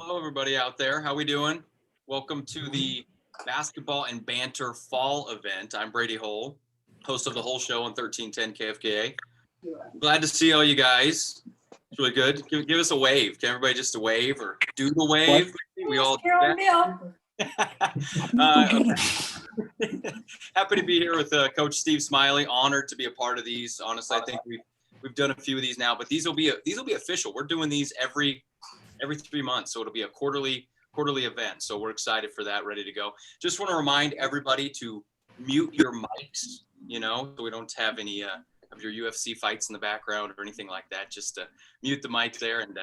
Hello, everybody out there. How we doing? Welcome to the Basketball and Banter Fall event. I'm Brady Hull, host of the Hull Show on 1310 KFKA. Glad to see all you guys. It's really good. Give us a wave. Can everybody just a wave or do the wave? We all do that. Happy to be here with Coach Steve Smiley. Honored to be a part of these. Honestly, I think we've done a few of these now, but these will be official. We're doing these every 3 months, so it'll be a quarterly event. So we're excited for that, ready to go. Just want to remind everybody to mute your mics, so we don't have any of your UFC fights in the background or anything like that. Just mute the mic there. And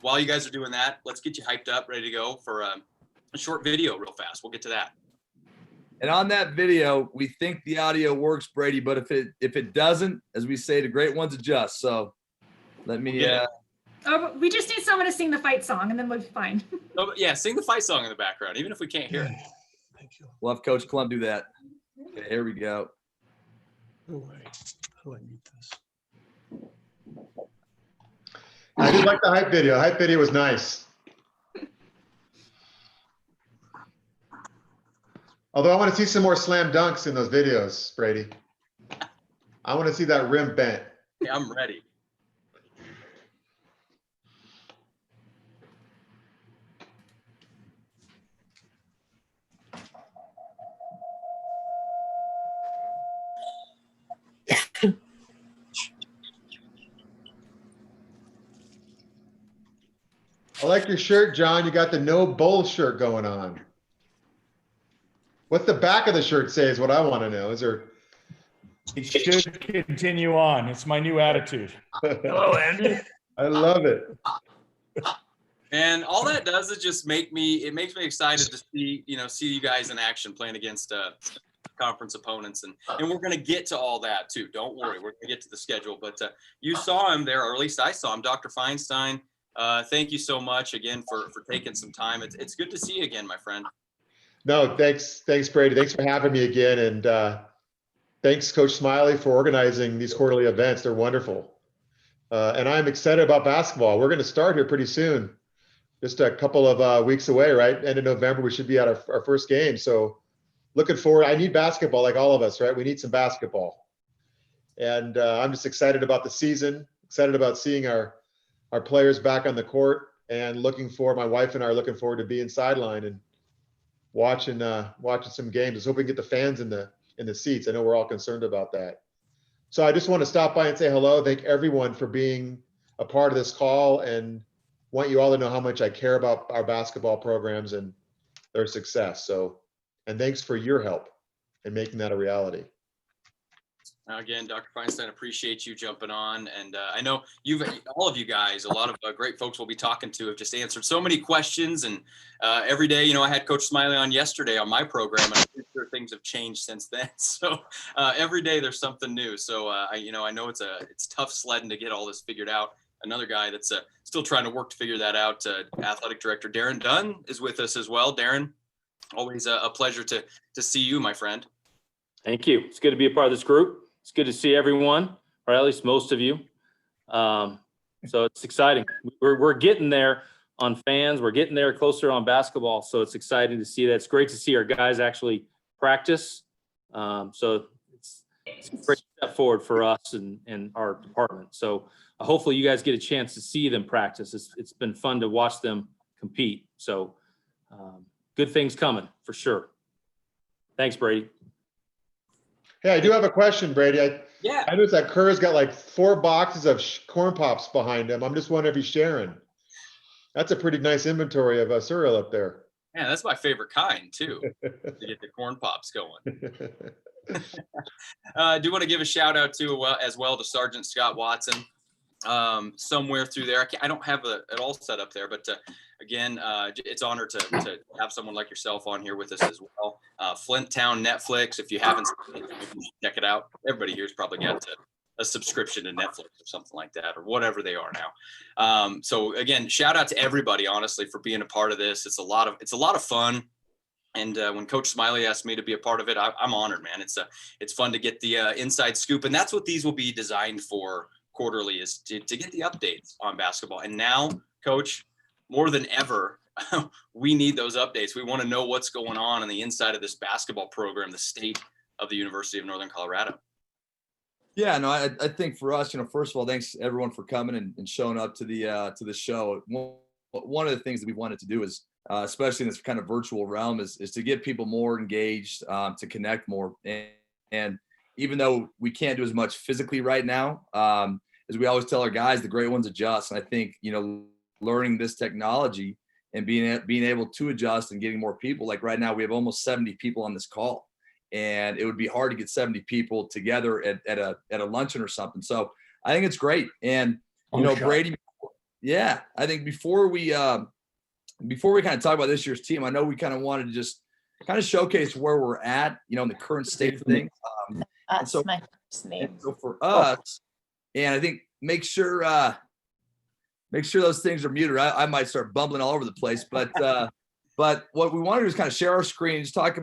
while you guys are doing that, let's get you hyped up, ready to go for a short video real fast. We'll get to that. And on that video, we think the audio works, Brady, but if it doesn't, as we say, the great ones adjust. So let me we just need someone to sing the fight song, and then we'll be fine. Oh, yeah, sing the fight song in the background, even if we can't hear it. Thank you. We'll have Coach Clump do that. Okay, here we go. No way. How do I mute this? I did like the hype video. The hype video was nice. Although I want to see some more slam dunks in those videos, Brady. I want to see that rim bent. Yeah, I'm ready. I like your shirt, John. You got the no bull shirt going on. What's the back of the shirt say is what I want to know. Is there? It should continue on. It's my new attitude. Hello, Andy. I love it. And all that does is just makes me excited to see you guys in action playing against conference opponents. And we're going to get to all that too. Don't worry. We're going to get to the schedule. But you saw him there, or at least I saw him, Dr. Feinstein. Thank you so much again for taking some time. It's good to see you again, my friend. No, thanks, Brady. Thanks for having me again. And thanks, Coach Smiley, for organizing these quarterly events. They're wonderful. And I'm excited about basketball. We're going to start here pretty soon. Just a couple of weeks away, right? End of November, we should be at our first game. So looking forward. I need basketball like all of us, right? We need some basketball. And I'm just excited about the season, excited about seeing our players back on the court, and my wife and I are looking forward to being sidelined and watching some games. Let's hope we can get the fans in the seats. I know we're all concerned about that. So I just want to stop by and say hello. Thank everyone for being a part of this call, and want you all to know how much I care about our basketball programs and their success. So, and thanks for your help in making that a reality. Again, Dr. Feinstein, appreciate you jumping on. And I know all of you guys, a lot of great folks we'll be talking to, have just answered so many questions. And every day, I had Coach Smiley on yesterday on my program, and I'm sure things have changed since then. So every day there's something new. So I know it's tough sledding to get all this figured out. Another guy that's still trying to work to figure that out, athletic director Darren Dunn is with us as well. Darren, always a pleasure to see you, my friend. Thank you. It's good to be a part of this group. It's good to see everyone, or at least most of you. So it's exciting. We're getting there on fans. We're getting there closer on basketball. So it's exciting to see that. It's great to see our guys actually practice. So it's a great step forward for us and our department. So hopefully you guys get a chance to see them practice. It's been fun to watch them compete. So good things coming for sure. Thanks, Brady. Hey, I do have a question, Brady. I noticed that Kerr's got like 4 boxes of corn pops behind him. I'm just wondering if he's sharing. That's a pretty nice inventory of cereal up there. Yeah, that's my favorite kind too, to get the corn pops going. I do want to give a shout out as well to Sergeant Scott Watson. Somewhere through there, I don't have it all set up there, but again, it's an honor to have someone like yourself on here with us as well. Flint Town Netflix, if you haven't seen it, you should check it out. Everybody here's probably got a subscription to Netflix or something like that, or whatever they are now. So again, shout out to everybody, honestly, for being a part of this. It's a lot of fun. And when Coach Smiley asked me to be a part of it, I'm honored, man. It's fun to get the inside scoop, and that's what these will be designed for quarterly, is to get the updates on basketball. And now, Coach, more than ever, we need those updates. We want to know what's going on the inside of this basketball program, the state of the University of Northern Colorado. Yeah, no, I think for us, first of all, thanks everyone for coming and showing up to the show. One of the things that we wanted to do is, especially in this kind of virtual realm, is to get people more engaged, to connect more. And even though we can't do as much physically right now, as we always tell our guys, the great ones adjust. And I think, learning this technology and being able to adjust and getting more people, like right now we have almost 70 people on this call, and it would be hard to get 70 people together at a luncheon or something. So I think it's great. And, Brady, yeah, I think before we kind of talk about this year's team, I know we kind of wanted to just kind of showcase where we're at, in the current state of things. That's so, my first name. So for us, and I think make sure those things are muted. I might start bumbling all over the place, but what we want to do is kind of share our screen, just talk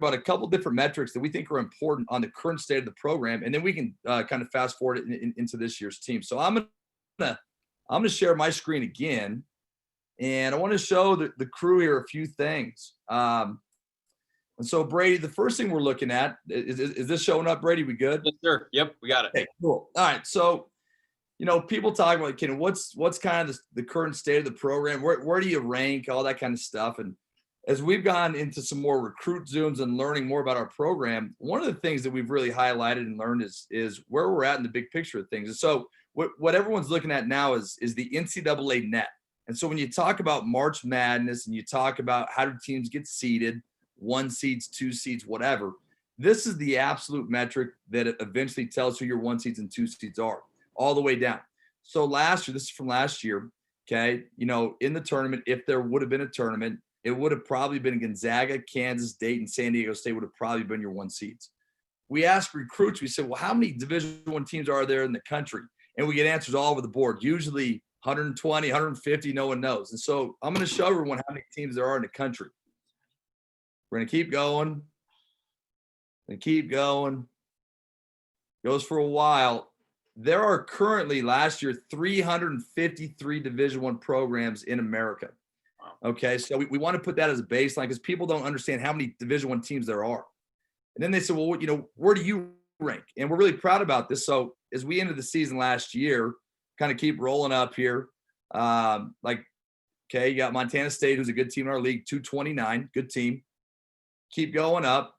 about a couple different metrics that we think are important on the current state of the program, and then we can kind of fast forward it into this year's team. So I'm gonna share my screen again, and I want to show the crew here a few things. And so Brady, the first thing we're looking at is this showing up, Brady? We good? Yes, sir. Yep, we got it. Okay, cool. All right, so. People talk about, what's kind of the current state of the program? Where do you rank? All that kind of stuff. And as we've gone into some more recruit Zooms and learning more about our program, one of the things that we've really highlighted and learned is where we're at in the big picture of things. And so what everyone's looking at now is the NCAA net. And so when you talk about March Madness and you talk about how do teams get seeded, 1 seeds, 2 seeds, whatever, this is the absolute metric that it eventually tells who your 1 seeds and 2 seeds are, all the way down. So last year, this is from last year, okay, in the tournament, if there would have been a tournament, it would have probably been Gonzaga, Kansas, Dayton, San Diego State would have probably been your 1 seeds. We asked recruits, we said, well, how many Division I teams are there in the country? And we get answers all over the board, usually 120, 150, no one knows. And so I'm going to show everyone how many teams there are in the country. We're going to keep going and keep going. Goes for a while. There are currently last year 353 Division I programs in America. Okay, so we want to put that as a baseline because people don't understand how many Division I teams there are. And then they say, well, where do you rank? And we're really proud about this. So as we ended the season last year, kind of keep rolling up here. Okay, you got Montana State, who's a good team in our league, 229, good team. Keep going up.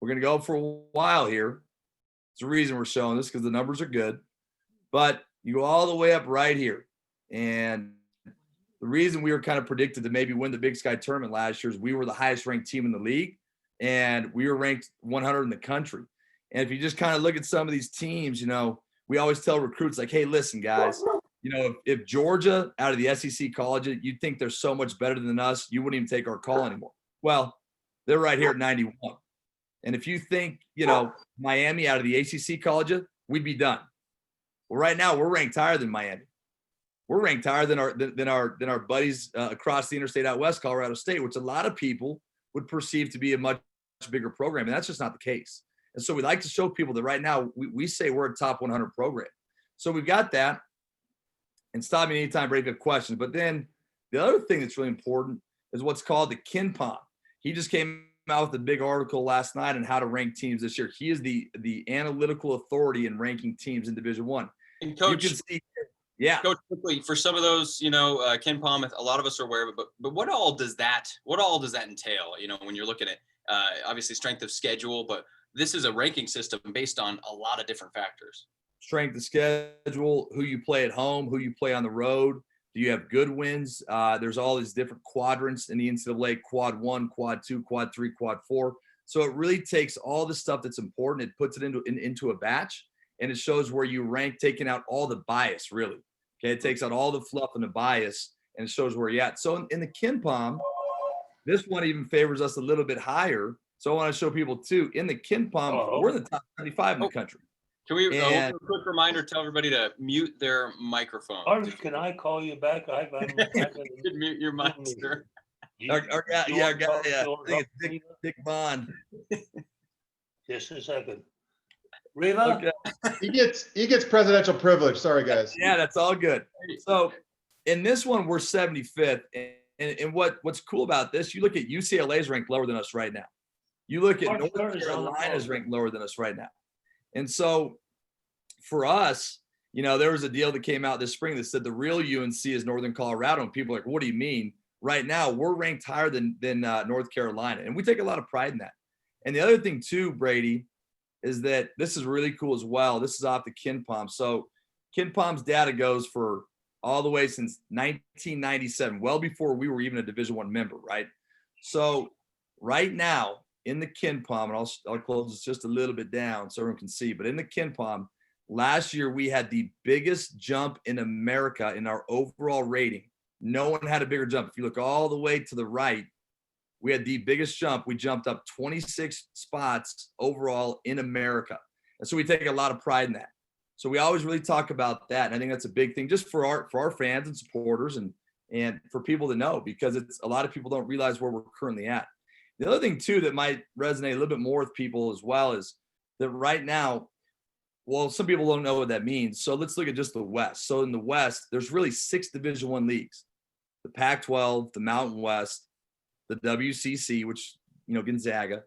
We're going to go for a while here. There's a reason we're showing this because the numbers are good, but you go all the way up right here. And the reason we were kind of predicted to maybe win the Big Sky tournament last year is we were the highest ranked team in the league and we were ranked 100 in the country. And if you just kind of look at some of these teams, we always tell recruits like, hey, listen, guys, if Georgia out of the SEC colleges, you'd think they're so much better than us, you wouldn't even take our call anymore. Well, they're right here at 91. And if you think, Miami out of the ACC colleges, we'd be done. Well, right now we're ranked higher than Miami. We're ranked higher than our buddies across the interstate out west, Colorado State, which a lot of people would perceive to be a much bigger program, and that's just not the case. And so we like to show people that right now we say we're a top 100 program. So we've got that. And stop me anytime, Brady, if you have questions. But then the other thing that's really important is what's called the KenPom. He just came out with a big article last night on how to rank teams this year. He is the analytical authority in ranking teams in Division I. And Coach, you can see, yeah. Coach, quickly, for some of those, KenPom, a lot of us are aware of it, but what all does that entail? When you're looking at obviously strength of schedule, but this is a ranking system based on a lot of different factors. Strength of schedule, who you play at home, who you play on the road. Do you have good wins? There's all these different quadrants in the NCAA, quad 1, quad 2, quad 3, quad 4. So it really takes all the stuff that's important. It puts it into a batch, and it shows where you rank, taking out all the bias, really. Okay, it takes out all the fluff and the bias, and it shows where you're at. So in the KenPom, this one even favors us a little bit higher. So I want to show people, too, in the KenPom, we're in the top 75 in the country. Can we, a quick reminder, tell everybody to mute their microphone. Arch, can I call you back? You can mute your mic, sir. Our guy, I think it's Dick Bond. Just a second. Riva? Okay. He gets presidential privilege. Sorry, guys. Yeah, that's all good. So in this one, we're 75th. and what's cool about this, you look at UCLA's ranked lower than us right now. You look at North Carolina's ranked lower than us right now. And so for us, there was a deal that came out this spring that said the real UNC is Northern Colorado. And people are like, what do you mean? Right now, we're ranked higher than North Carolina. And we take a lot of pride in that. And the other thing too, Brady, is that this is really cool as well. This is off the KenPom. So KenPom's data goes for all the way since 1997, well before we were even a Division I member, right? So right now in the KenPom, and I'll close this just a little bit down so everyone can see, but in the KenPom, last year we had the biggest jump in America in our overall rating. No one had a bigger jump. If you look all the way to the right, we had the biggest jump. We jumped up 26 spots overall in America. And so we take a lot of pride in that. So we always really talk about that. And I think that's a big thing just for our fans and supporters and for people to know, because it's a lot of people don't realize where we're currently at. The other thing too that might resonate a little bit more with people as well is that right now, well, some people don't know what that means. So let's look at just the West. So in the West, there's really 6 Division I leagues: the Pac-12, the Mountain West, the WCC, which Gonzaga,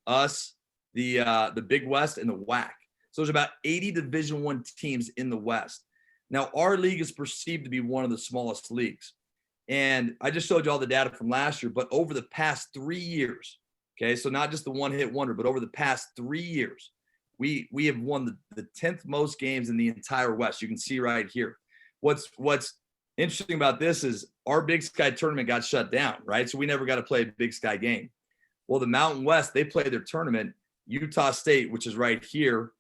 us, the Big West, and the WAC. So there's about 80 Division I teams in the West. Now, our league is perceived to be one of the smallest leagues. And I just showed you all the data from last year, but over the past 3 years, okay, so not just the one-hit wonder, but over the past 3 years, we have won the 10th most games in the entire West. You can see right here. What's interesting about this is our Big Sky tournament got shut down, right? So we never got to play a Big Sky game. Well, the Mountain West, they played their tournament. Utah State, which is right here,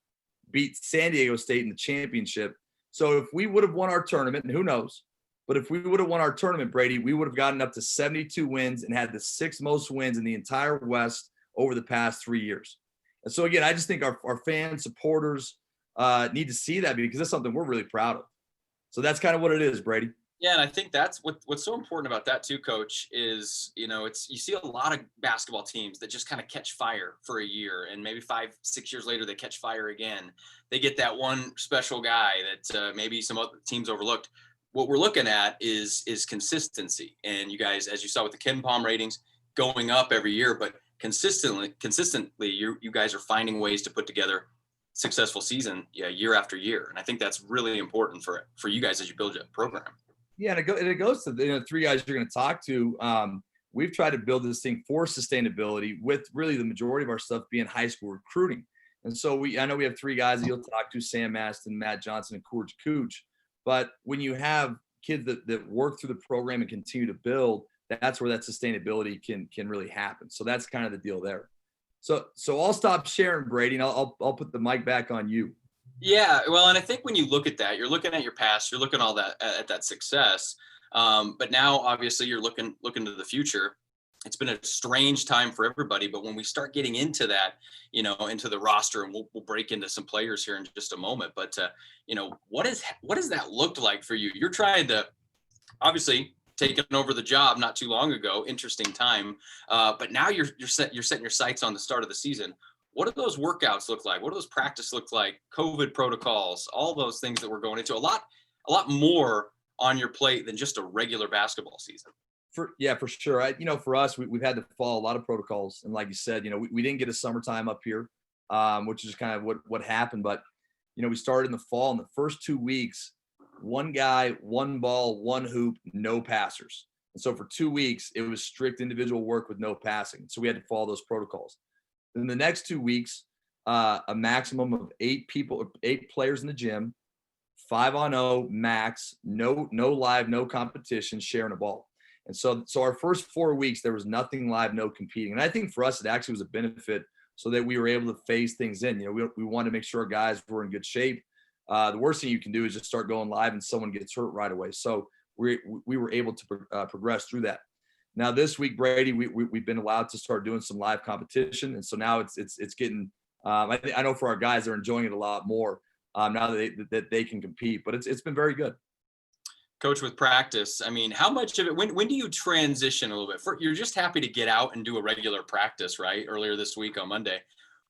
beat San Diego State in the championship. So if we would have won our tournament, and who knows, but if we would have won our tournament, Brady, we would have gotten up to 72 wins and had the 6th most wins in the entire West over the past 3 years. And so again, I just think our fans, supporters need to see that, because that's something we're really proud of. So that's kind of what it is, Brady. Yeah, and I think that's what's so important about that too, Coach, is you see a lot of basketball teams that just kind of catch fire for a year, and maybe 5-6 years later they catch fire again. They get that one special guy that maybe some other teams overlooked. What we're looking at is consistency, and you guys, as you saw with the KenPom ratings, going up every year, but consistently, you guys are finding ways to put together successful season, year after year, and I think that's really important for you guys as you build your program. Yeah, and it goes to the 3 guys you're going to talk to. We've tried to build this thing for sustainability, with really the majority of our stuff being high school recruiting. And so I know we have 3 guys that you'll talk to: Sam Maston, Matt Johnson, and Courage Cooch. But when you have kids that work through the program and continue to build, that's where that sustainability can really happen. So that's kind of the deal there. So I'll stop sharing, Brady, and I'll put the mic back on you. Yeah, well, and I think when you look at that, you're looking at your past, you're looking at that success, but now obviously you're looking to the future. It's been a strange time for everybody, but when we start getting into that, into the roster, and we'll break into some players here in just a moment. But what does that look like for you? You're trying to obviously taken over the job not too long ago. Interesting time, but now you're setting your sights on the start of the season. What do those workouts look like? What do those practice look like? COVID protocols, all those things that we're going into. A lot more on your plate than just a regular basketball season. For sure. For us, we've had to follow a lot of protocols, and like you said, we didn't get a summertime up here, which is kind of what happened. But we started in the fall, and the first 2 weeks, 1 guy, 1 ball, 1 hoop, no passers. And so for 2 weeks, it was strict individual work with no passing. So we had to follow those protocols. Then the next 2 weeks, a maximum of 8 players in the gym, 5-on-0 max, no live, no competition, sharing a ball. And so our first 4 weeks, there was nothing live, no competing. And I think for us, it actually was a benefit, so that we were able to phase things in. We wanted to make sure our guys were in good shape. The worst thing you can do is just start going live and someone gets hurt right away. So we were able to progress through that. Now this week, Brady, we've been allowed to start doing some live competition, and so now it's getting. I know for our guys, they're enjoying it a lot more now that they can compete. But it's been very good. Coach, with practice, I mean, how much of it? When do you transition a little bit? You're just happy to get out and do a regular practice, right? Earlier this week on Monday.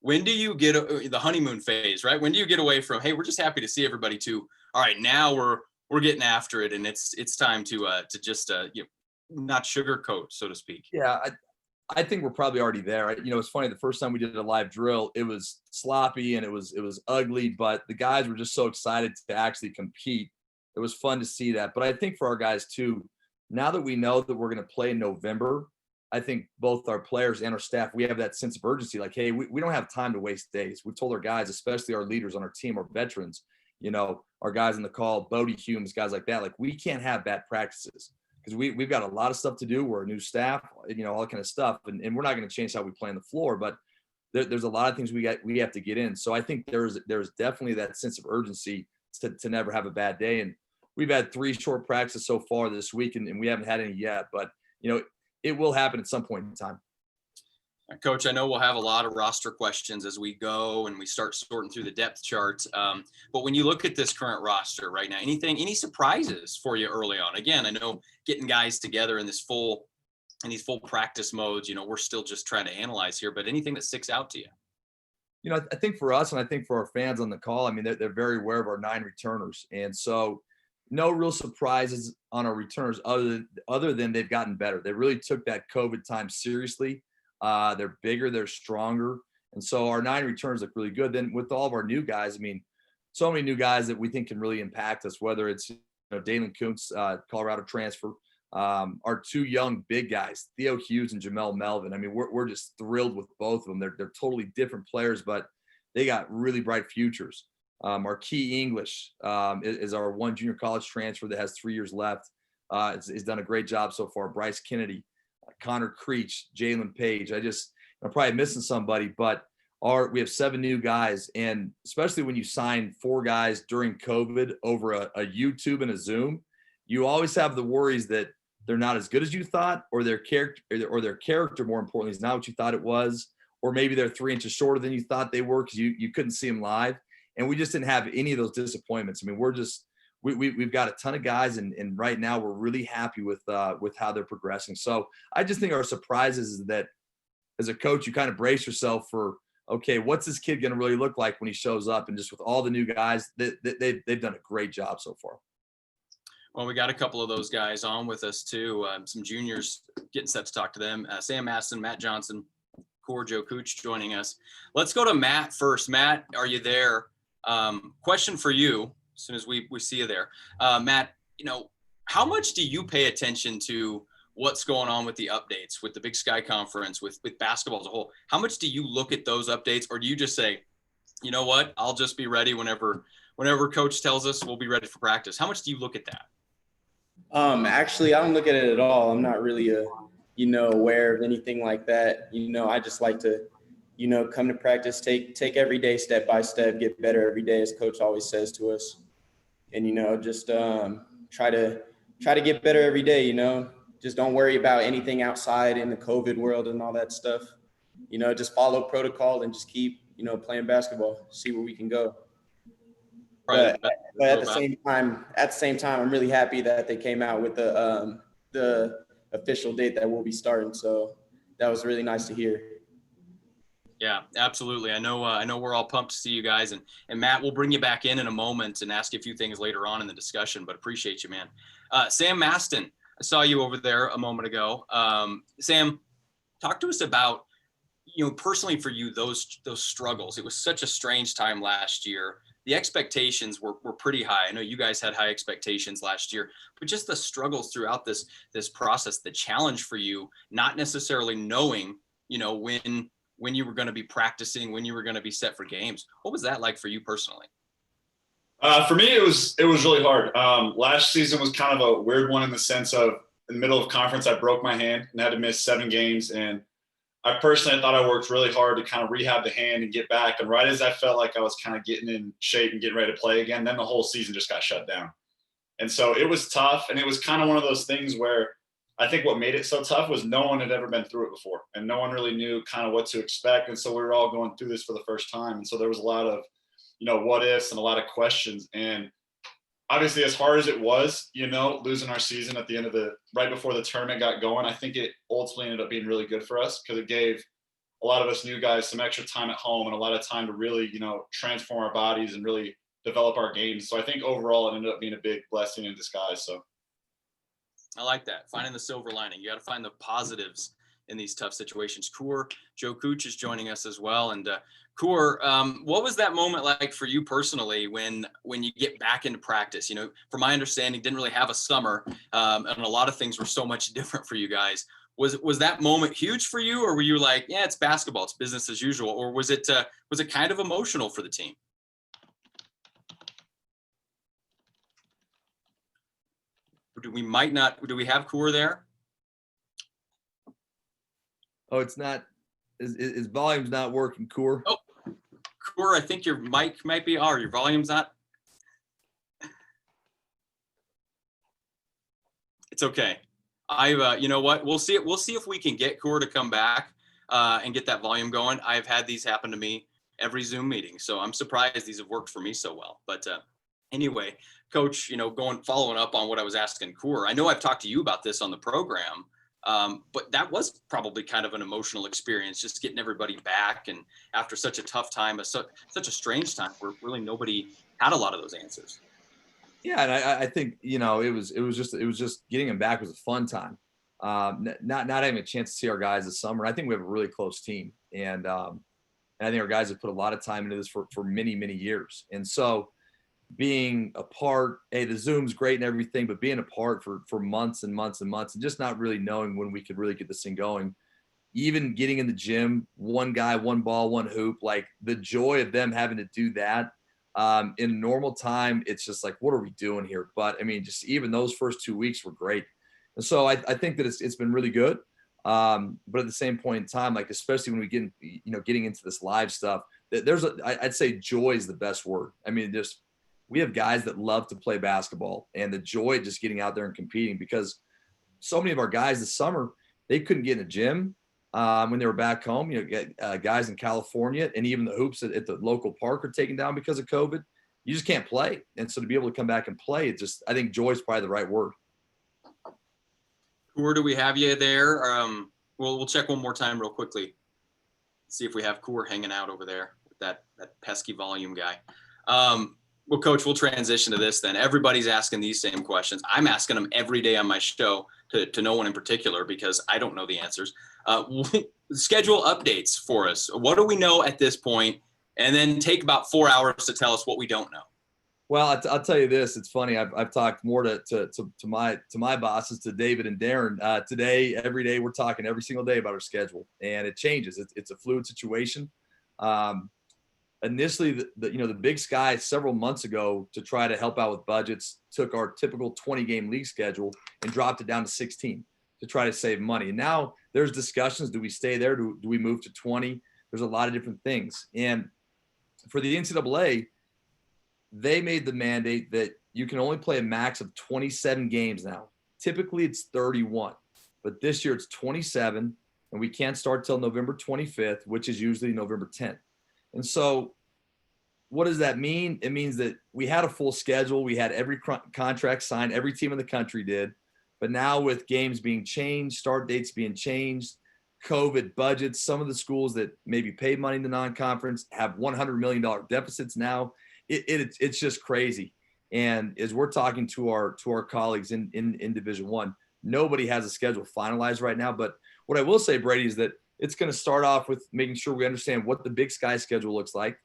When do you get the honeymoon phase, right? When do you get away from, hey, we're just happy to see everybody, to, all right, now we're getting after it, and it's time to just not sugarcoat, so to speak. Yeah, I think we're probably already there. It's funny. The first time we did a live drill, it was sloppy and it was ugly, but the guys were just so excited to actually compete. It was fun to see that. But I think for our guys too, now that we know that we're going to play in November, I think both our players and our staff, we have that sense of urgency. Like, hey, we don't have time to waste days. We've told our guys, especially our leaders on our team, our veterans, our guys in the call, Bodie Humes, guys like that. Like, we can't have bad practices because we've got a lot of stuff to do. We're a new staff, all that kind of stuff. And we're not going to change how we play on the floor, but there's a lot of things we have to get in. So I think there's definitely that sense of urgency to never have a bad day. And we've had 3 short practices so far this week, and we haven't had any yet, but it will happen at some point in time. Coach, I know we'll have a lot of roster questions as we go and we start sorting through the depth charts. But when you look at this current roster right now, any surprises for you early on? Again, I know getting guys together in these full practice modes, we're still just trying to analyze here, but anything that sticks out to you? I think for us, and I think for our fans on the call, I mean, they're very aware of our 9 returners. And so no real surprises on our returners other than they've gotten better. They really took that COVID time seriously. They're bigger, they're stronger. And so our 9 returns look really good. Then with all of our new guys, I mean, so many new guys that we think can really impact us, whether it's Dalen Kuntz, Colorado transfer, our 2 young big guys, Theo Hughes and Jamel Melvin. I mean, we're just thrilled with both of them. They're totally different players, but they got really bright futures. Our Key English is our 1 junior college transfer that has 3 years left. Has done a great job so far. Bryce Kennedy, Connor Creech, Jalen Page. I'm probably missing somebody, but we have 7 new guys. And especially when you sign 4 guys during COVID over a YouTube and a Zoom, you always have the worries that they're not as good as you thought, or their character, more importantly, is not what you thought it was, or maybe they're 3 inches shorter than you thought they were because you couldn't see them live. And we just didn't have any of those disappointments. I mean, we've got a ton of guys, and right now we're really happy with how they're progressing. So I just think our surprises is that as a coach, you kind of brace yourself for, okay, what's this kid going to really look like when he shows up? And just with all the new guys, they've done a great job so far. Well, we got a couple of those guys on with us too. Some juniors getting set to talk to them. Sam Maston, Matt Johnson, Joe Cooch joining us. Let's go to Matt first. Matt, are you there? Question for you as soon as we see you there. Matt, how much do you pay attention to what's going on with the updates, with the Big Sky Conference, with basketball as a whole? How much do you look at those updates, or do you just say, you know what, I'll just be ready whenever coach tells us we'll be ready for practice? How much do you look at that? Actually, I don't look at it at all. I'm not really aware of anything like that. I just like to, come to practice, take every day step by step, get better every day, as coach always says to us. And, just try to get better every day, just don't worry about anything outside in the COVID world and all that stuff. Just follow protocol and just keep, playing basketball, see where we can go. But at the same time, I'm really happy that they came out with the official date that we'll be starting. So that was really nice to hear. Yeah, absolutely. I know we're all pumped to see you guys, and Matt, we'll bring you back in a moment and ask you a few things later on in the discussion, but appreciate you, man. Sam Maston, I saw you over there a moment ago. Sam, talk to us about, personally for you, those struggles. It was such a strange time last year. The expectations were pretty high. I know you guys had high expectations last year, but just the struggles throughout this process, the challenge for you, not necessarily knowing, when you were going to be practicing, when you were going to be set for games. What was that like for you personally? For me, it was really hard. Last season was kind of a weird one in the sense of in the middle of conference, I broke my hand and had to miss 7 games. And I personally thought I worked really hard to kind of rehab the hand and get back. And right as I felt like I was kind of getting in shape and getting ready to play again, then the whole season just got shut down. And so it was tough. And it was kind of one of those things where I think what made it so tough was no one had ever been through it before. And no one really knew kind of what to expect. And so we were all going through this for the first time. And so there was a lot of, what ifs and a lot of questions. And obviously, as hard as it was, losing our season at the end of right before the tournament got going, I think it ultimately ended up being really good for us because it gave a lot of us new guys some extra time at home and a lot of time to really, transform our bodies and really develop our games. So I think overall it ended up being a big blessing in disguise. So. I like that. Finding the silver lining. You got to find the positives in these tough situations. Joe Cooch is joining us as well. And what was that moment like for you personally when you get back into practice? You know, from my understanding, didn't really have a summer, and a lot of things were so much different for you guys. Was that moment huge for you, or were you like, yeah, it's basketball, it's business as usual, or was it kind of emotional for the team? Do we have Coor there? Oh, it's not. His volume's not working, Coor. Oh, Coor, I think your mic might be, or your volume's not. It's okay. You know what? We'll see if we can get Coor to come back and get that volume going. I've had these happen to me every Zoom meeting, so I'm surprised these have worked for me so well. But anyway, Coach, you know, following up on what I was asking Coor, I know I've talked to you about this on the program, but that was probably kind of an emotional experience, just getting everybody back, and after such a tough time, such a strange time where really nobody had a lot of those answers. Yeah, and I think, you know, it was just getting him back was a fun time. Not having a chance to see our guys this summer. I think we have a really close team, and I think our guys have put a lot of time into this for many years, and so being apart, hey, the Zoom's great and everything, but being apart for months and months and months and just not really knowing when we could really get this thing going, even getting in the gym, one guy, one ball, one hoop, like the joy of them having to do that. In normal time, it's just like, what are we doing here? But I mean, just even those first 2 weeks were great. And so I think that it's been really good. But at the same point in time, like, especially when we getting into this live stuff, I'd say joy is the best word. I mean, we have guys that love to play basketball, and the joy of just getting out there and competing, because so many of our guys this summer, they couldn't get in a gym when they were back home. You know, guys in California, and even the hoops at the local park are taken down because of COVID. You just can't play. And so to be able to come back and play, I think joy is probably the right word. Coor, do we have you there? We'll check one more time real quickly. See if we have Coor hanging out over there with that pesky volume guy. Well, Coach, we'll transition to this then. Everybody's asking these same questions. I'm asking them every day on my show to no one in particular, because I don't know the answers. Schedule updates for us. What do we know at this point? And then take about 4 hours to tell us what we don't know. Well, I'll tell you this. It's funny. I've talked more to my bosses, to David and Darren. Today, every day, we're talking every single day about our schedule, and it changes. It's a fluid situation. Initially, the Big Sky several months ago, to try to help out with budgets, took our typical 20-game league schedule and dropped it down to 16 to try to save money. And now there's discussions. Do we stay there? Do we move to 20? There's a lot of different things. And for the NCAA, they made the mandate that you can only play a max of 27 games now. Typically, it's 31. But this year, it's 27, and we can't start till November 25th, which is usually November 10th. And so what does that mean? It means that we had a full schedule. We had every contract signed. Every team in the country did. But now with games being changed, start dates being changed, COVID budgets, some of the schools that maybe paid money in the non-conference have $100 million deficits now. It's just crazy. And as we're talking to our colleagues in Division I, nobody has a schedule finalized right now. But what I will say, Brady, is that it's going to start off with making sure we understand what the Big Sky schedule looks like.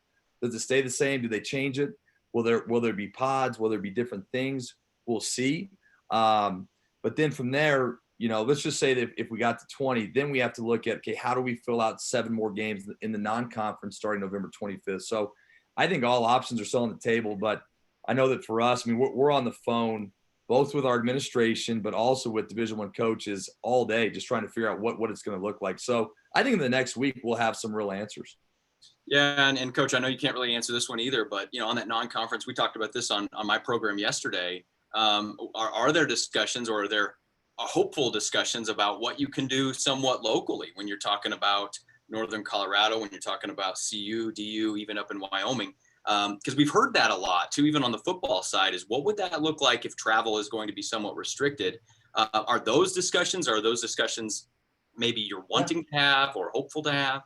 Does it stay the same? Do they change it? Will there be pods? Will there be different things? We'll see. But then from there, let's just say that if we got to 20, then we have to look at, okay, how do we fill out 7 more games in the non-conference starting November 25th? So I think all options are still on the table, but I know that for us, I mean, we're on the phone both with our administration, but also with Division I coaches all day, just trying to figure out what it's going to look like. So I think in the next week, we'll have some real answers. Yeah. And Coach, I know you can't really answer this one either, but on that non-conference, we talked about this on my program yesterday. Are there discussions, or are there hopeful discussions about what you can do somewhat locally when you're talking about Northern Colorado, when you're talking about CU, DU, even up in Wyoming? Because we've heard that a lot too, even on the football side, is what would that look like if travel is going to be somewhat restricted? Are those discussions maybe you're wanting to have or hopeful to have?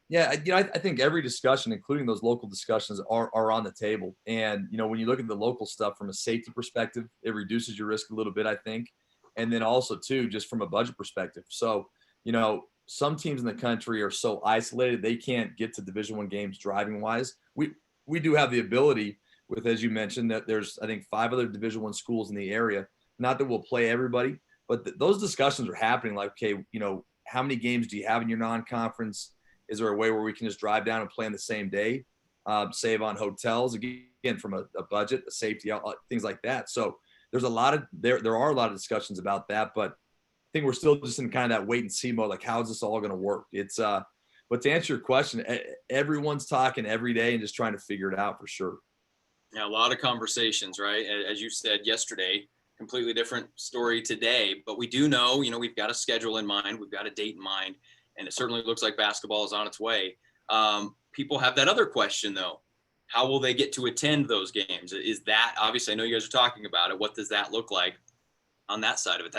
Yeah, I think every discussion, including those local discussions, are on the table. And, when you look at the local stuff from a safety perspective, it reduces your risk a little bit, I think. and then also too, just from a budget perspective. So, you know, some teams in the country are so isolated they can't get to Division I games driving wise. We do have the ability with, as you mentioned, that there's I think 5 other Division I schools in the area. Not that we'll play everybody, but those discussions are happening. Like, okay, you know, how many games do you have in your non-conference? Is there a way where we can just drive down and play on the same day, save on hotels again from a budget, a safety, things like that. So there's a lot of there are a lot of discussions about that, but I think we're still just in kind of that wait and see mode. Like, how is this all going to work? It's but to answer your question, everyone's talking every day and just trying to figure it out for sure. Yeah, a lot of conversations, right? As you said yesterday, completely different story today, but we do know, you know, we've got a schedule in mind, we've got a date in mind, and it certainly looks like basketball is on its way. People have that other question though. How will they get to attend those games? Is that, obviously I know you guys are talking about it. What does that look like on that side of it?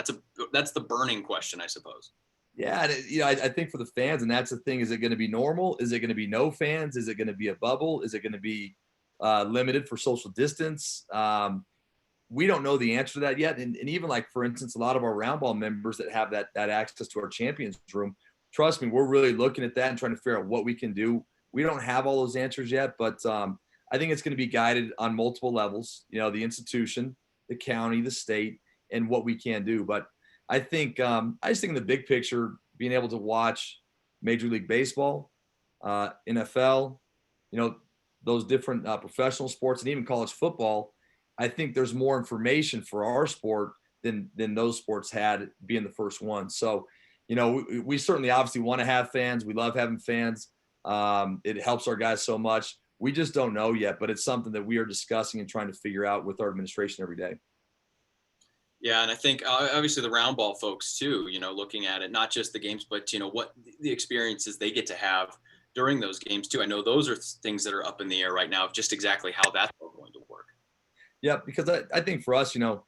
That's the burning question, I suppose. Yeah, and you know, I think for the fans, and that's the thing, is it going to be normal? Is it going to be no fans? Is it going to be a bubble? Is it going to be limited for social distance? We don't know the answer to that yet. And even like, for instance, a lot of our round ball members that have that access to our champions room, trust me, we're really looking at that and trying to figure out what we can do. We don't have all those answers yet, but I think it's going to be guided on multiple levels, you know, the institution, the county, the state, and what we can do. But I think I just think in the big picture, being able to watch Major League Baseball, NFL, you know, those different professional sports, and even college football, I think there's more information for our sport than those sports had being the first one. So, you know, we certainly obviously want to have fans. We love having fans. It helps our guys so much. We just don't know yet, but it's something that we are discussing and trying to figure out with our administration every day. Yeah, and I think obviously the round ball folks too, you know, looking at it, not just the games, but, you know, what the experiences they get to have during those games too. I know those are things that are up in the air right now, just exactly how that's going to work. Yeah, because I think for us, you know,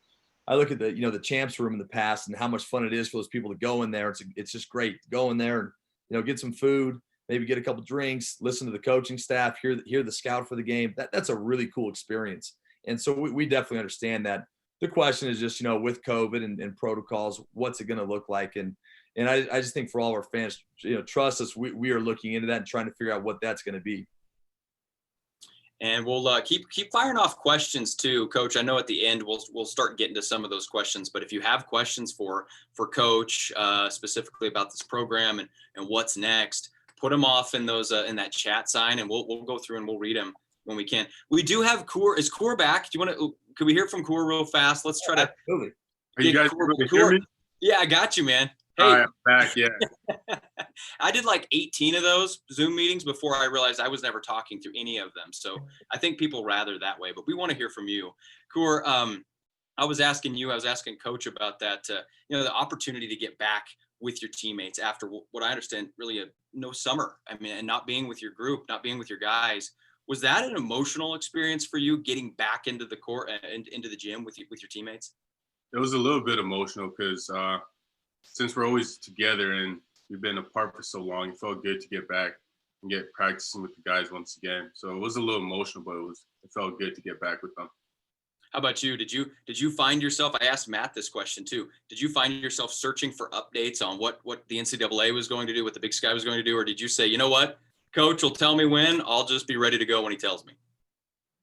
I look at the, you know, the champs room in the past and how much fun it is for those people to go in there. It's just great to go in there and, you know, get some food, maybe get a couple drinks, listen to the coaching staff, hear the scout for the game. That's a really cool experience. And so we definitely understand that. The question is just, you know, with COVID and protocols, what's it going to look like? And I just think for all our fans, you know, trust us, we are looking into that and trying to figure out what that's going to be. And we'll keep firing off questions too, Coach. I know at the end we'll start getting to some of those questions, but if you have questions for Coach specifically about this program and what's next, put them off in those in that chat sign, and we'll go through and we'll read them when we can. We do have Coor. Is Coor back? Do you want to? Could we hear from Coor real fast? Let's try to. Absolutely. Are you guys able to hear me? Yeah, I got you, man. Hey, All right, I'm back. Yeah. I did like 18 of those Zoom meetings before I realized I was never talking through any of them. So I think people rather that way, but we want to hear from you. Coor, I was asking Coach about that, you know, the opportunity to get back with your teammates after what I understand really no summer. I mean, and not being with your group, not being with your guys. Was that an emotional experience for you getting back into the court and into the gym with your teammates? It was a little bit emotional because since we're always together and we've been apart for so long, it felt good to get back and get practicing with the guys once again. So it was a little emotional, but it felt good to get back with them. How about you? Did you find yourself, I asked Matt this question too, did you find yourself searching for updates on what the NCAA was going to do, what the Big Sky was going to do? Or did you say, you know what, Coach will tell me when, I'll just be ready to go when he tells me?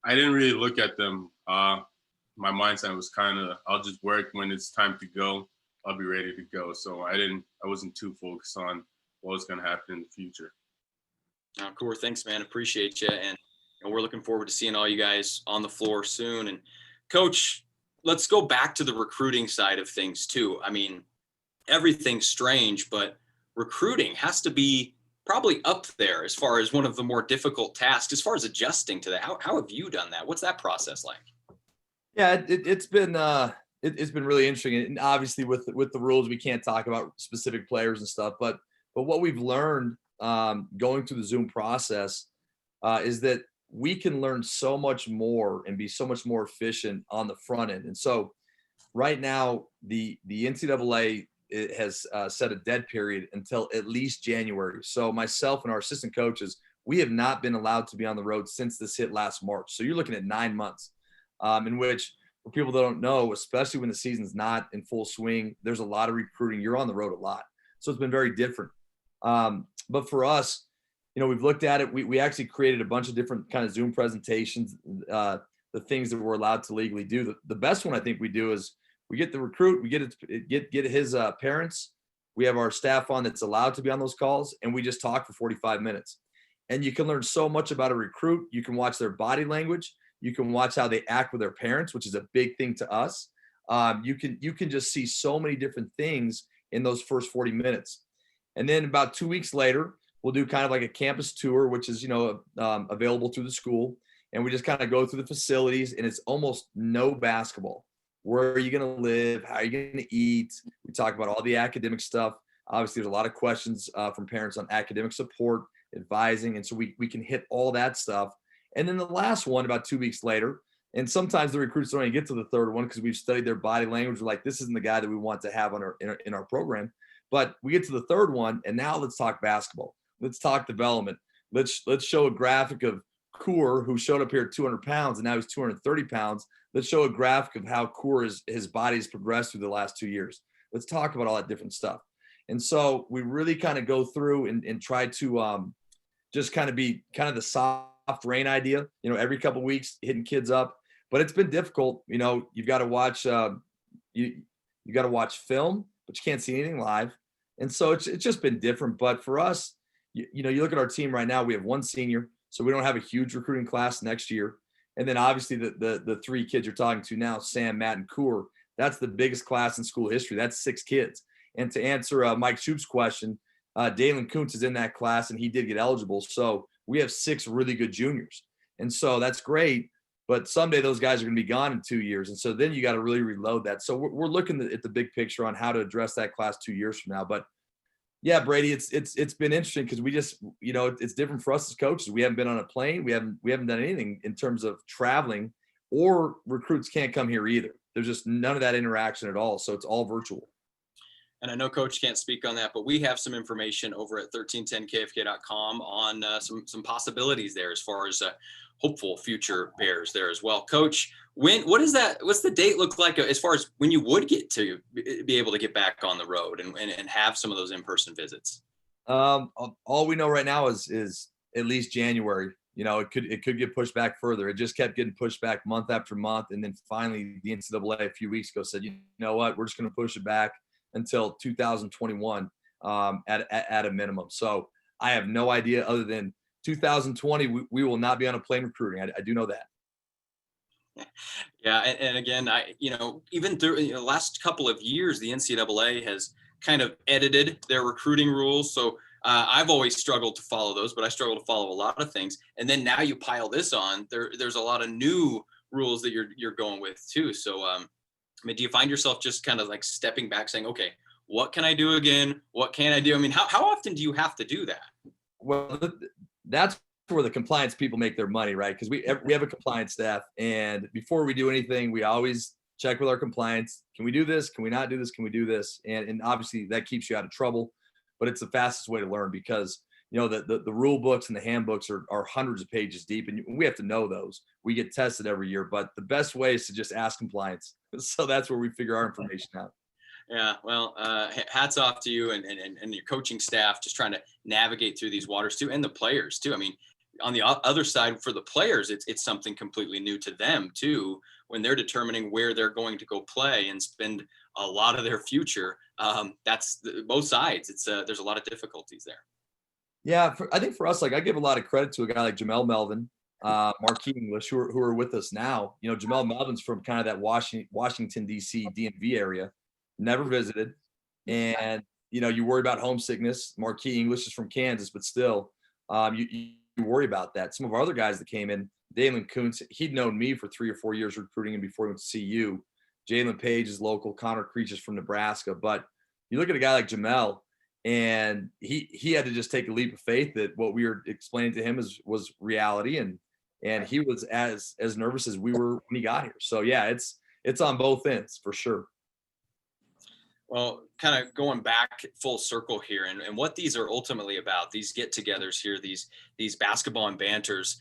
I didn't really look at them. My mindset was kind of, I'll just work when it's time to go. I'll be ready to go. So I wasn't too focused on what was going to happen in the future. Cool. Thanks, man. Appreciate you. And we're looking forward to seeing all you guys on the floor soon. And Coach, let's go back to the recruiting side of things too. I mean, everything's strange, but recruiting has to be probably up there as far as one of the more difficult tasks, as far as adjusting to that. How have you done that? What's that process like? Yeah, it's been really interesting, and obviously with the rules, we can't talk about specific players and stuff. But what we've learned going through the Zoom process is that we can learn so much more and be so much more efficient on the front end. And so, right now, the NCAA has set a dead period until at least January. So myself and our assistant coaches, we have not been allowed to be on the road since this hit last March. So you're looking at 9 months in which for people that don't know, especially when the season's not in full swing, there's a lot of recruiting. You're on the road a lot. So it's been very different. But for us, we've looked at it. We actually created a bunch of different kind of Zoom presentations, the things that we're allowed to legally do. The best one I think we do is we get the recruit, we get his parents. We have our staff on that's allowed to be on those calls, and we just talk for 45 minutes. And you can learn so much about a recruit. You can watch their body language. You can watch how they act with their parents, which is a big thing to us. You can just see so many different things in those first 40 minutes. And then about 2 weeks later, we'll do kind of like a campus tour, which is, available through the school. And we just kind of go through the facilities, and it's almost no basketball. Where are you going to live? How are you going to eat? We talk about all the academic stuff. Obviously, there's a lot of questions from parents on academic support, advising. And so we can hit all that stuff. And then the last one about 2 weeks later, and sometimes the recruits don't even get to the third one because we've studied their body language. We're like, this isn't the guy that we want to have on in our program. But we get to the third one, and now let's talk basketball. Let's talk development. Let's show a graphic of Coor, who showed up here at 200 pounds, and now he's 230 pounds. Let's show a graphic of how Coor his body's progressed through the last 2 years. Let's talk about all that different stuff. And so we really kind of go through and try to just kind of be kind of the soft rain idea, every couple of weeks hitting kids up. But it's been difficult. You've got to watch you got to watch film, but you can't see anything live. And so it's just been different. But for us, you look at our team right now, we have one senior, so we don't have a huge recruiting class next year. And then obviously the three kids you're talking to now, Sam, Matt, and Coor, that's the biggest class in school history. That's 6 kids. And to answer Mike Shoup's question, Dalen Kuntz is in that class, and he did get eligible. So we have 6 really good juniors. And so that's great. But someday those guys are going to be gone in 2 years. And so then you got to really reload that. So we're looking at the big picture on how to address that class 2 years from now. But yeah, Brady, it's been interesting because we just, it's different for us as coaches. We haven't been on a plane. We haven't done anything in terms of traveling, or recruits can't come here either. There's just none of that interaction at all. So it's all virtual. And I know Coach can't speak on that, but we have some information over at 1310kfk.com on some possibilities there as far as hopeful future Bears there as well. Coach, what's the date look like as far as when you would get to be able to get back on the road and have some of those in-person visits? All we know right now is at least January. It could get pushed back further. It just kept getting pushed back month after month. And then finally the NCAA a few weeks ago said, you know what, we're just going to push it back until 2021 at a minimum. So I have no idea other than 2020, we will not be on a plane recruiting. I do know that. Yeah. And again, even through the last couple of years, the NCAA has kind of edited their recruiting rules. So I've always struggled to follow those, but I struggle to follow a lot of things. And then now you pile this on, there's a lot of new rules that you're going with too. So, do you find yourself just kind of like stepping back saying, okay, what can I do again? What can I do? How often do you have to do that? Well, that's where the compliance people make their money, right? Because we have a compliance staff, and before we do anything, we always check with our compliance. Can we do this? Can we not do this? Can we do this? And obviously that keeps you out of trouble, but it's the fastest way to learn because the rule books and the handbooks are hundreds of pages deep, and we have to know those. We get tested every year, but the best way is to just ask compliance. So that's where we figure our information out. Yeah, well, hats off to you and your coaching staff, just trying to navigate through these waters too, and the players too. On the other side for the players, it's something completely new to them too, when they're determining where they're going to go play and spend a lot of their future. That's both sides. There's a lot of difficulties there. Yeah, I think for us, I give a lot of credit to a guy like Jamel Melvin, Marquis English, who are with us now. Jamel Melvin's from kind of that Washington, D.C., DMV area, never visited. And, you worry about homesickness. Marquis English is from Kansas, but still, you worry about that. Some of our other guys that came in, Dalen Kuntz, he'd known me for 3 or 4 years recruiting him before he went to CU. Jalen Page is local. Connor Creech is from Nebraska. But you look at a guy like Jamel, and he had to just take a leap of faith that what we were explaining to him was reality, and he was as nervous as we were when he got here. So yeah, it's on both ends for sure. Well, kind of going back full circle here, and what these are ultimately about, these get-togethers here, these basketball and banters,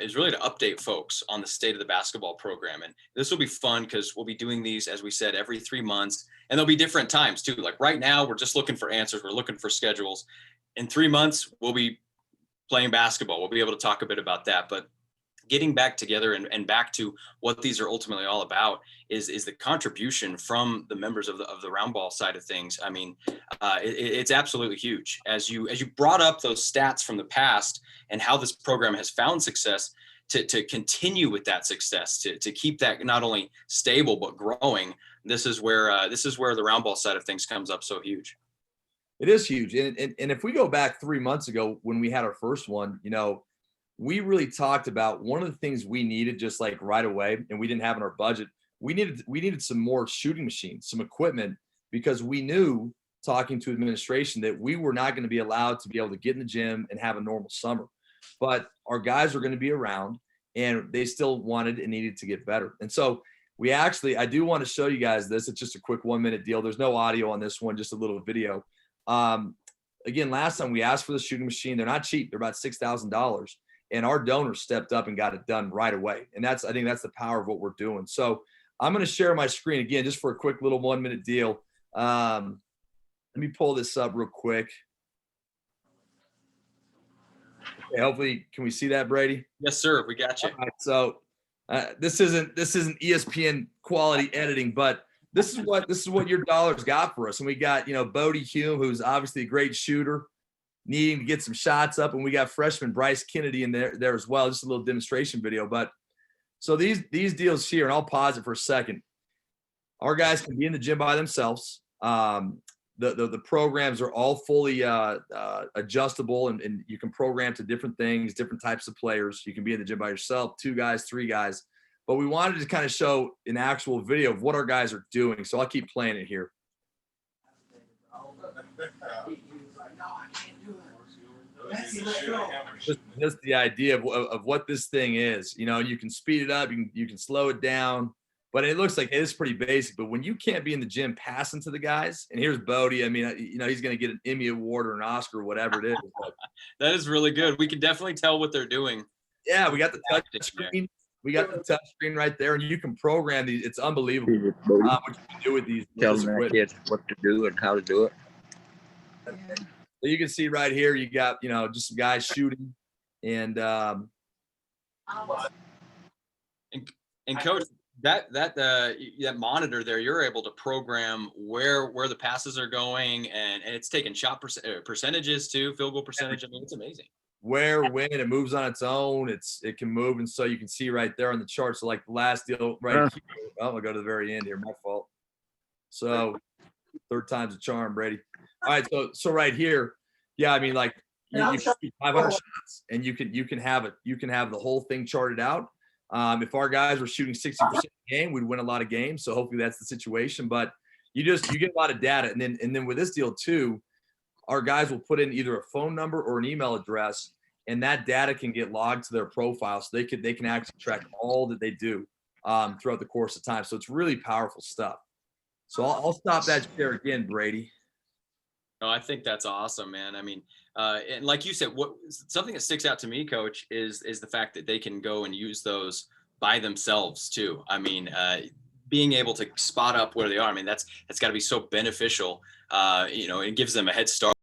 is really to update folks on the state of the basketball program. And this will be fun because we'll be doing these, as we said, every 3 months, and there'll be different times too. Like right now, we're just looking for answers. We're looking for schedules. In 3 months, we'll be playing basketball. We'll be able to talk a bit about that, but getting back together and back to what these are ultimately all about is the contribution from the members of the round ball side of things. I mean, it's absolutely huge. As you brought up those stats from the past and how this program has found success, to continue with that success, to keep that not only stable but growing. This is where the round ball side of things comes up so huge. It is huge. And if we go back 3 months ago when we had our first one, we really talked about one of the things we needed just like right away, and we didn't have in our budget. We needed some more shooting machines, some equipment, because we knew, talking to administration, that we were not going to be allowed to be able to get in the gym and have a normal summer. But our guys were going to be around, and they still wanted and needed to get better. And so I do want to show you guys this. It's just a quick 1 minute deal. There's no audio on this one, just a little video. Again, last time we asked for the shooting machine. They're not cheap. They're about $6,000. And our donors stepped up and got it done right away. And I think that's the power of what we're doing. So I'm going to share my screen again, just for a quick little 1 minute deal. Let me pull this up real quick. Okay, hopefully, can we see that, Brady? Yes, sir. We got you. All right, so this isn't ESPN quality editing, but this is what your dollars got for us. And we got, Bodie Hume, who's obviously a great shooter, needing to get some shots up, and we got freshman Bryce Kennedy in there as well. Just a little demonstration video. But so these deals here, and I'll pause it for a second. Our guys can be in the gym by themselves. The programs are all fully adjustable, and you can program to different things, different types of players. You can be in the gym by yourself, 2 guys, 3 guys. But we wanted to kind of show an actual video of what our guys are doing. So I'll keep playing it here. Just the idea of what this thing is. You can speed it up, you can slow it down, but it looks like it is pretty basic. But when you can't be in the gym passing to the guys, and here's Bodie, I mean, he's going to get an Emmy Award or an Oscar or whatever it is. But that is really good. We can definitely tell what they're doing. Yeah, we got the touch screen. We got the touch screen right there, and you can program these. It's unbelievable what you can do with these. Tell the kids what to do and how to do it. So you can see right here, you got, just some guys shooting, and coach, that monitor there, you're able to program where the passes are going, and it's taking shot percentages too, field goal percentage. I mean, it's amazing. When it moves on its own, it can move, and so you can see right there on the chart. So like the last deal right here, I'll go to the very end here. My fault. So 3rd time's a charm, Brady. All right, so right here, yeah, I mean, like you shoot 500 shots, and you can have the whole thing charted out. If our guys were shooting 60% a game, we'd win a lot of games. So hopefully that's the situation. But you get a lot of data, and then with this deal too, our guys will put in either a phone number or an email address, and that data can get logged to their profile, so they can actually track all that they do throughout the course of time. So it's really powerful stuff. So I'll stop that share again, Brady. No, I think that's awesome, man. I mean, and like you said, something that sticks out to me, Coach, is the fact that they can go and use those by themselves too. I mean, being able to spot up where they are. I mean, that's got to be so beneficial. It gives them a head start.